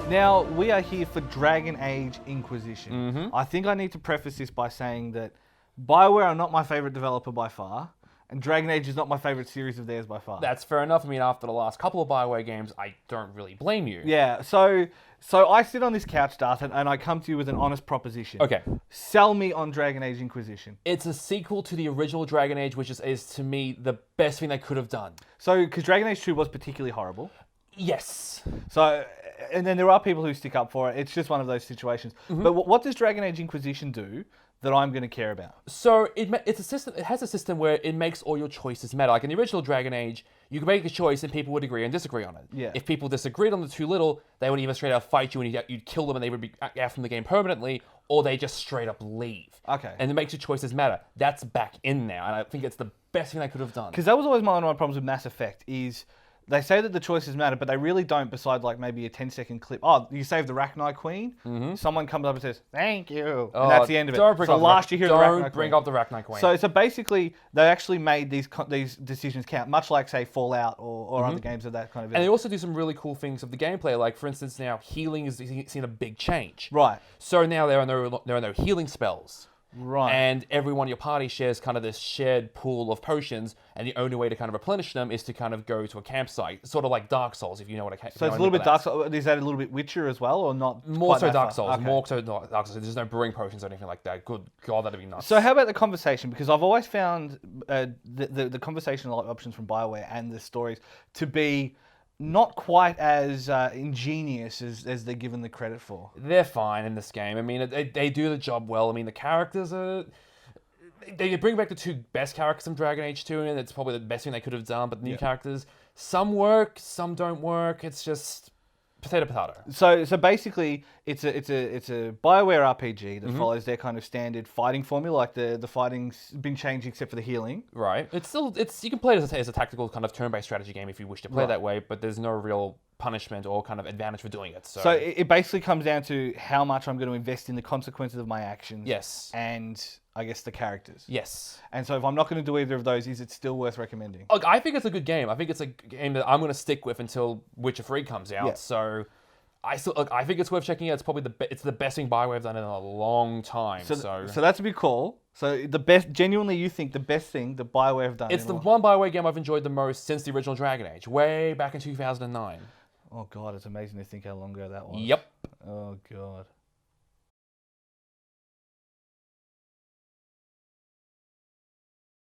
Now, we are here for Dragon Age Inquisition. I think I need to preface this by saying that BioWare are not my favourite developer by far, and Dragon Age is not my favourite series of theirs by far. That's fair enough. I mean, after the last couple of BioWare games, I don't really blame you. Yeah, so I sit on this couch, Darth, and I come to you with an honest proposition. Okay. Sell me on Dragon Age Inquisition. It's a sequel to the original Dragon Age, which is to me, the best thing they could have done. So, because Dragon Age 2 was particularly horrible. Yes. So, and then there are people who stick up for it. It's just one of those situations. But what does Dragon Age Inquisition do that I'm going to care about? So it's a system. It has a system where it makes all your choices matter. Like in the original Dragon Age, you could make a choice and people would agree and disagree on it. Yeah. If people disagreed on the too little, they would either straight out fight you and you'd kill them and they would be out from the game permanently, or they just straight up leave. Okay. And it makes your choices matter. That's back in now, and I think it's the best thing they could have done. Because that was always one of my problems with Mass Effect is they say that the choices matter, but they really don't, besides like maybe a 10-second clip. Oh, you saved the Rachni Queen? Someone comes up and says, thank you. And that's the end of it. Don't bring up last you hear the Rachni Queen. Don't bring up the Rachni Queen. So basically, they actually made these decisions count, much like, say, Fallout or other games of that kind of. And they also do some really cool things of the gameplay. Like, for instance, now healing is seen a big change. Right. So now there are no healing spells. Right. And everyone in your party shares kind of this shared pool of potions, and the only way to kind of replenish them is to kind of go to a campsite, sort of like Dark Souls, if you know what So it's a little bit Dark Souls. Is that a little bit Witcher as well, or not? More so Dark Souls. Okay. More so Dark Souls. There's no brewing potions or anything like that. Good God, that'd be nuts. So how about the conversation? Because I've always found the conversational options from BioWare and the stories to be not quite as ingenious as they're given the credit for. They're fine in this game. I mean, they do the job well. I mean, the characters are... They bring back the two best characters from Dragon Age 2, and it's probably the best thing they could have done, but the new characters, some work, some don't work. It's just... potato. So basically, it's a BioWare RPG that follows their kind of standard fighting formula. Like the fighting's been changed except for the healing. Right. You can play it as a tactical kind of turn-based strategy game if you wish to play that way, but there's no real punishment or kind of advantage for doing it. So it basically comes down to how much I'm going to invest in the consequences of my actions. Yes. And I guess the characters. Yes. And so if I'm not going to do either of those, is it still worth recommending? Look, I think it's a good game. I think it's a game that I'm going to stick with until Witcher 3 comes out. Yeah. So I think it's worth checking out. It's probably it's the best thing BioWare have done in a long time. So that's a big call. So the best, genuinely, you think the best thing that BioWare have done? It's the one BioWare game I've enjoyed the most since the original Dragon Age, way back in 2009. Oh God, it's amazing to think how long ago that was. Yep. Oh God.